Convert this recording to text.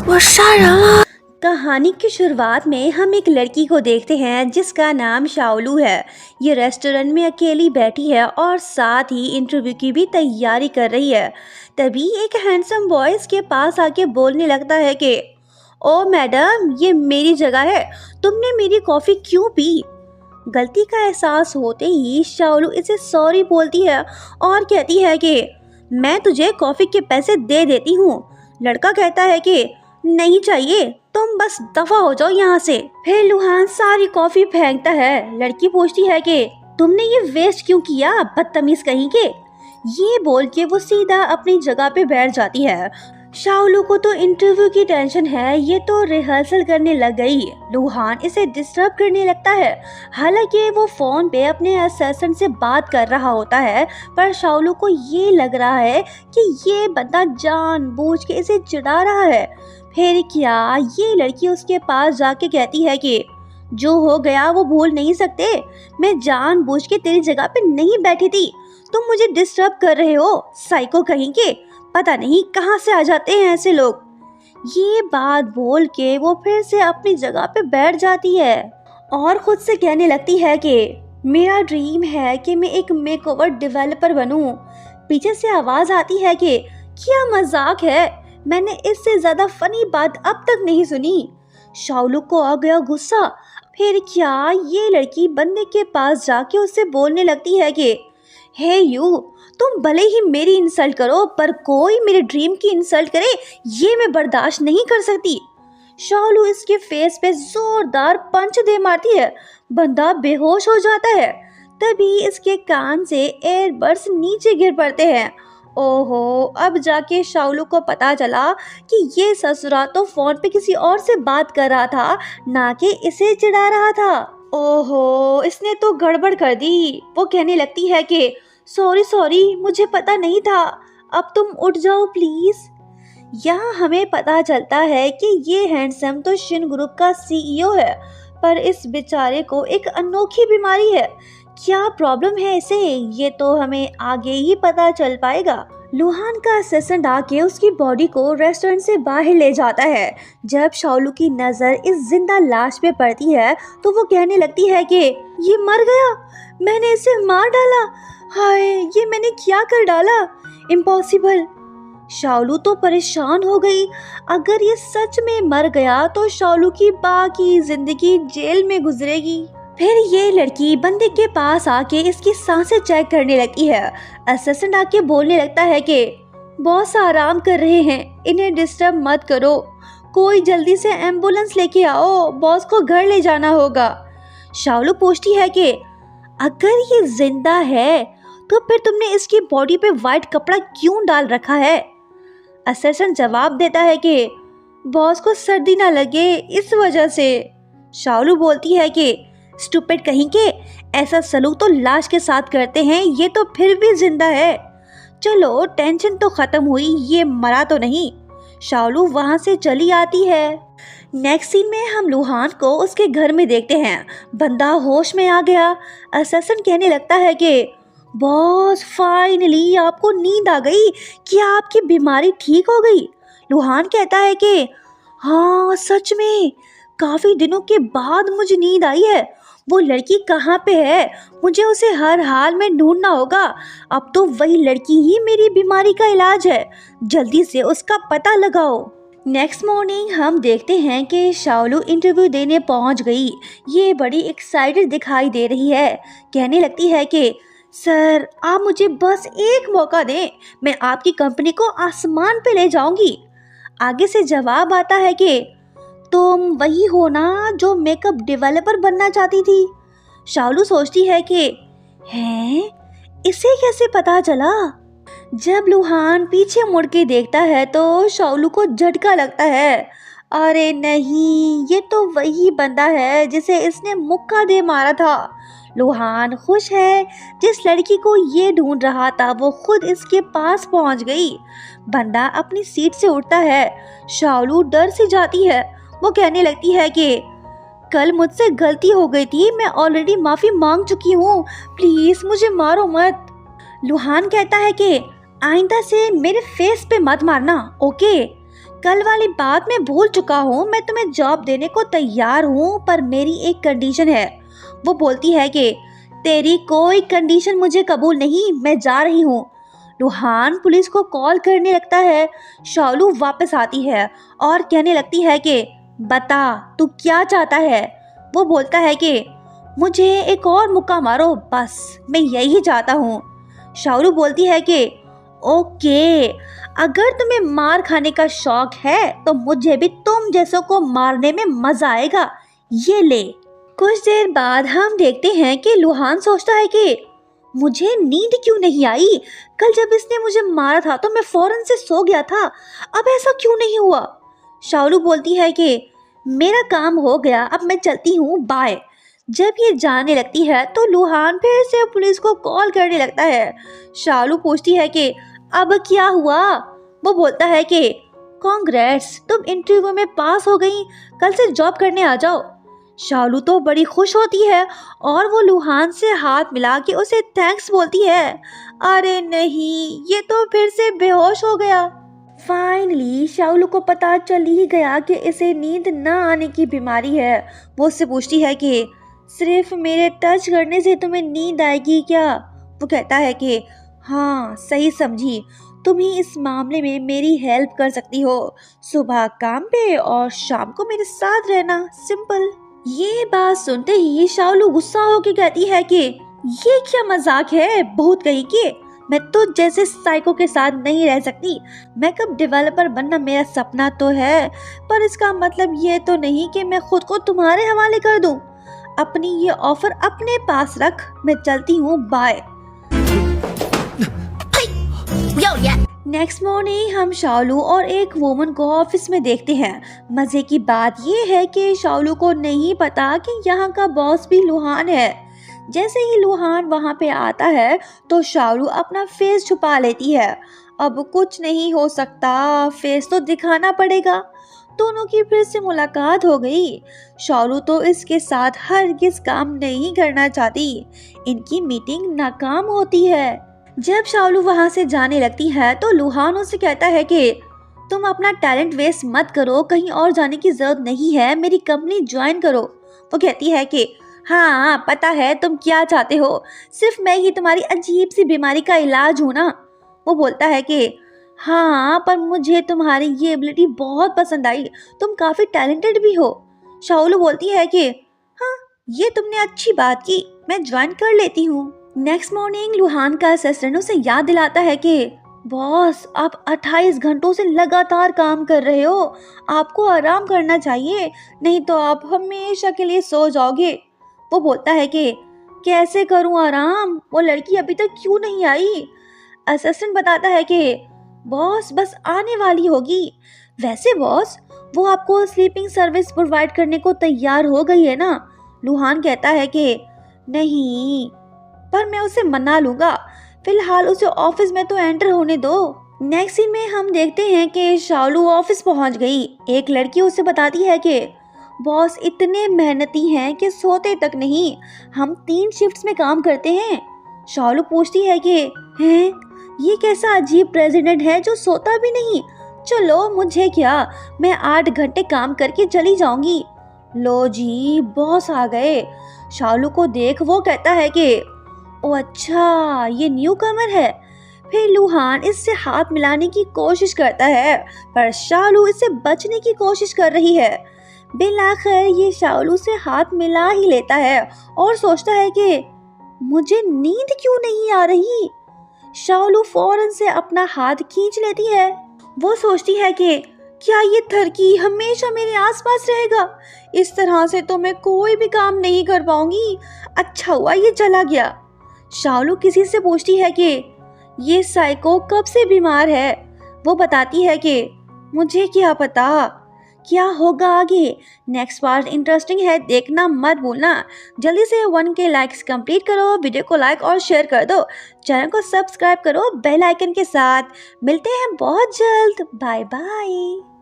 वो सारा। कहानी की शुरुआत में हम एक लड़की को देखते हैं जिसका नाम शाओलू है। ये रेस्टोरेंट में अकेली बैठी है और साथ ही इंटरव्यू की भी तैयारी कर रही है। तभी एक हैंडसम बॉय इसके पास आके बोलने लगता है कि ओ मैडम, ये मेरी जगह है, तुमने मेरी कॉफ़ी क्यों पी? गलती का एहसास होते ही शाओलू इसे सॉरी बोलती है और कहती है कि मैं तुझे कॉफ़ी के पैसे दे देती हूँ। लड़का कहता है कि नहीं चाहिए, तुम बस दफा हो जाओ यहाँ से। फिर लुहान सारी कॉफी फेंकता है। लड़की पूछती है कि तुमने ये वेस्ट क्यों किया, बदतमीज कहीं के। ये बोल के वो सीधा अपनी जगह पे बैठ जाती है। शाओलू को तो इंटरव्यू की टेंशन है, ये तो रिहर्सल करने लग गई। लुहान इसे डिस्टर्ब करने लगता है। हालांकि वो फोन पे अपने असिस्टेंट से बात कर रहा होता है, पर शाओलू को ये लग रहा है कि ये बंदा जानबूझ के इसे चिढ़ा रहा है। फिर क्या, ये लड़की उसके पास जाके कहती है कि जो हो गया वो भूल नहीं सकते, मैं जानबूझ के तेरी जगह पे नहीं बैठी थी, तुम मुझे डिस्टर्ब कर रहे हो, साइको कहीं के, पता नहीं कहाँ से आ जाते हैं ऐसे लोग। ये बात बोल के वो फिर से अपनी जगह पे बैठ जाती है और खुद से कहने लगती है कि मेरा ड्रीम है कि मैं एक मेकओवर डेवलपर बनूं। पीछे से आवाज आती है कि क्या मजाक है, मैंने इससे ज्यादा फनी बात अब तक नहीं सुनी। शाओलू को आ गया गुस्सा। फिर क्या, ये लड़की बंदे के पास जाके उससे बोलने लगती है कि हे यू, तुम भले ही मेरी इंसल्ट करो, पर कोई मेरे ड्रीम की इंसल्ट करे ये मैं बर्दाश्त नहीं कर सकती। शाओलू इसके फेस पे जोरदार पंच दे मारती है। बंदा बेहोश हो जाता है। तभी इसके कान से एयरबड्स नीचे गिर पड़ते हैं। ओहो, अब जाके शाओलू को पता चला कि ये ससुरा तो फोन पे किसी और से बात कर रहा था, ना कि इसे चिढ़ा रहा था। ओहो, इसने तो गड़बड़ कर दी। वो कहने लगती है कि सॉरी, मुझे पता नहीं था, अब तुम उठ जाओ प्लीज। यहाँ हमें पता चलता है कि ये हैंडसम तो शिन ग्रुप का सीईओ है, पर इस बेचारे को एक अनोखी बीमारी है। क्या प्रॉब्लम है इसे, ये तो हमें आगे ही पता चल पाएगा। लुहान का असिस्टेंट आके उसकी बॉडी को रेस्टोरेंट से बाहर ले जाता है। जब शाओलू की नज़र इस जिंदा लाश पे पड़ती है तो वो कहने लगती है कि ये मर गया, मैंने इसे मार डाला, हाय ये मैंने क्या कर डाला, इम्पॉसिबल। शाओलू तो परेशान हो गई। अगर ये सच में मर गया तो शाओलू की बाकी जिंदगी जेल में गुजरेगी। फिर ये लड़की बंदे के पास आके इसकी सांसें चेक करने लगती है। असिस्टेंट आके बोलने लगता है कि बॉस आराम कर रहे हैं, इन्हें डिस्टर्ब मत करो, कोई जल्दी से एम्बुलेंस लेके आओ, बॉस को घर ले जाना होगा। शाओलू पूछती है कि अगर ये जिंदा है तो फिर तुमने इसकी बॉडी पे वाइट कपड़ा क्यों डाल रखा है? असिस्टेंट जवाब देता है कि बॉस को सर्दी ना लगे इस वजह से। शाओलू बोलती है कि स्टूपिड कहीं के, ऐसा सलूक तो लाश के साथ करते हैं, ये तो फिर भी जिंदा है। चलो टेंशन तो खत्म हुई, ये मरा तो नहीं। शाओलू वहां से चली आती है। नेक्स्ट सीन में हम लुहान को उसके घर में देखते हैं। बंदा होश में आ गया। असिस्टेंट कहने लगता है कि बॉस फाइनली आपको नींद आ गई, क्या आपकी बीमारी ठीक हो गई? लुहान कहता है कि हाँ सच में, काफी दिनों के बाद मुझे नींद आई है। वो लड़की कहाँ पे है, मुझे उसे हर हाल में ढूंढना होगा। अब तो वही लड़की ही मेरी बीमारी का इलाज है, जल्दी से उसका पता लगाओ। नेक्स्ट मॉर्निंग हम देखते हैं कि शाओलू इंटरव्यू देने पहुंच गई। ये बड़ी एक्साइटेड दिखाई दे रही है। कहने लगती है कि सर आप मुझे बस एक मौका दें, मैं आपकी कंपनी को आसमान पे ले जाऊंगी। आगे से जवाब आता है कि तुम वही हो ना जो मेकअप डेवलपर बनना चाहती थी। शाओलू सोचती है कि हैं, इसे कैसे पता चला? जब लुहान पीछे मुड़ के देखता है तो शाओलू को झटका लगता है। अरे नहीं, ये तो वही बंदा है जिसे इसने मुक्का दे मारा था। लुहान खुश है, जिस लड़की को ये ढूंढ रहा था वो खुद इसके पास पहुंच गई। बंदा अपनी सीट से उठता है। शाओलू डर से जाती है। वो कहने लगती है कि कल मुझसे गलती हो गई थी, मैं ऑलरेडी माफ़ी मांग चुकी हूँ, प्लीज़ मुझे मारो मत। लुहान कहता है कि आइंदा से मेरे फेस पे मत मारना, ओके? कल वाली बात मैं भूल चुका हूँ, मैं तुम्हें जॉब देने को तैयार हूँ, पर मेरी एक कंडीशन है। वो बोलती है कि तेरी कोई कंडीशन मुझे कबूल नहीं, मैं जा रही हूँ। रूहान पुलिस को कॉल करने लगता है। शालू वापस आती है और कहने लगती है कि बता तू क्या चाहता है। वो बोलता है कि मुझे एक और मुक्का मारो, बस मैं यही चाहता हूँ। शालू बोलती है कि ओके, अगर तुम्हें मार खाने का शौक है तो मुझे भी तुम जैसों को मारने में मजा आएगा, ये ले। कुछ देर बाद हम देखते हैं कि लुहान सोचता है कि मुझे नींद क्यों नहीं आई? कल जब इसने मुझे मारा था तो मैं फौरन से सो गया था, अब ऐसा क्यों नहीं हुआ? शालू बोलती है कि मेरा काम हो गया, अब मैं चलती हूँ, बाय। जब ये जाने लगती है तो लुहान फिर से पुलिस को कॉल करने लगता है। शालू पूछती है कि अब क्या हुआ? वो बोलता है कि कांग्रेट्स, तुम इंटरव्यू में पास हो गई, कल से जॉब करने आ जाओ। शालू तो बड़ी खुश होती है और वो लुहान से हाथ मिला के उसे थैंक्स बोलती है। अरे नहीं, ये तो फिर से बेहोश हो गया। फाइनली शालू को पता चल ही गया कि इसे नींद न आने की बीमारी है। वो उससे पूछती है कि सिर्फ मेरे टच करने से तुम्हें नींद आएगी क्या? वो कहता है कि हाँ, सही समझी, तुम ही इस मामले में मेरी हेल्प कर सकती हो। सुबह काम पे और शाम को मेरे साथ रहना, सिंपल। ये बात सुनते ही शालू गुस्सा होकर कहती है कि ये क्या मजाक है, बहुत कही कि मैं तो जैसे साइको के साथ नहीं रह सकती। मैं कब डेवलपर बनना मेरा सपना तो है, पर इसका मतलब ये तो नहीं कि मैं खुद को तुम्हारे हवाले कर दूं। अपनी ये ऑफर अपने पास रख, मैं चलती हूँ, बाय। नेक्स्ट मॉर्निंग हम शालू और एक वुमन को ऑफिस में देखते हैं। मजे की बात ये है कि शालू को नहीं पता कि यहाँ का बॉस भी लुहान है। जैसे ही लुहान वहाँ पे आता है तो शालू अपना फेस छुपा लेती है। अब कुछ नहीं हो सकता, फेस तो दिखाना पड़ेगा। दोनों की फिर से मुलाकात हो गई। शालू तो इसके साथ हरगिज काम नहीं करना चाहती। इनकी मीटिंग नाकाम होती है। जब शालू वहां से जाने लगती है तो लुहान उससे कहता है कि तुम अपना टैलेंट वेस्ट मत करो, कहीं और जाने की जरूरत नहीं है, मेरी कंपनी ज्वाइन करो। वो कहती है कि हाँ, पता है तुम क्या चाहते हो, सिर्फ मैं ही तुम्हारी अजीब सी बीमारी का इलाज हूँ ना। वो बोलता है कि हाँ, पर मुझे तुम्हारी ये एबिलिटी बहुत पसंद आई, तुम काफी टैलेंटेड भी हो। शालू बोलती है कि हाँ, ये तुमने अच्छी बात की, मैं ज्वाइन कर लेती हूँ। नेक्स्ट मॉर्निंग लुहान का असिस्टेंट उसे याद दिलाता है कि बॉस, आप 28 घंटों से लगातार काम कर रहे हो, आपको आराम करना चाहिए, नहीं तो आप हमेशा के लिए सो जाओगे। वो बोलता है कि कैसे करूं आराम, वो लड़की अभी तक क्यों नहीं आई? असिस्टेंट बताता है कि बॉस बस आने वाली होगी। वैसे बॉस, वो आपको स्लीपिंग सर्विस प्रोवाइड करने को तैयार हो गई है ना? लुहान कहता है कि नहीं, पर मैं उसे मना लूंगा, फिलहाल उसे ऑफिस में तो एंटर होने दो। नेक्स्ट सीन में हम देखते हैं कि शालू ऑफिस पहुंच गई। एक लड़की उसे बताती है कि बॉस इतने मेहनती हैं कि सोते तक नहीं, हम 3 शिफ्ट्स में काम करते हैं। शालू पूछती है कि हैं, ये कैसा अजीब प्रेसिडेंट है जो सोता भी नहीं? चलो मुझे क्या, मैं 8 घंटे काम करके चली जाऊंगी। लो जी, बॉस आ गए। शालू को देख वो कहता है कि ओ अच्छा, ये न्यू कमर है। फिर लुहान इससे हाथ मिलाने की कोशिश करता है, पर शालू इससे बचने की कोशिश कर रही है। बिलाखिर ये शालू से हाथ मिला ही लेता है और सोचता है कि मुझे नींद क्यों नहीं आ रही। शालू फौरन से अपना हाथ खींच लेती है। वो सोचती है कि क्या ये थरकी हमेशा मेरे आसपास रहेगा? इस तरह से तो मैं कोई भी काम नहीं कर पाऊंगी। अच्छा हुआ ये चला गया। शालू किसी से पूछती है कि ये साइको कब से बीमार है? वो बताती है कि मुझे क्या पता, क्या होगा आगे। नेक्स्ट पार्ट इंटरेस्टिंग है, देखना मत भूलना। जल्दी से 1K लाइक्स कंप्लीट करो, वीडियो को लाइक और शेयर कर दो, चैनल को सब्सक्राइब करो बेल आइकन के साथ। मिलते हैं बहुत जल्द, बाय बाय।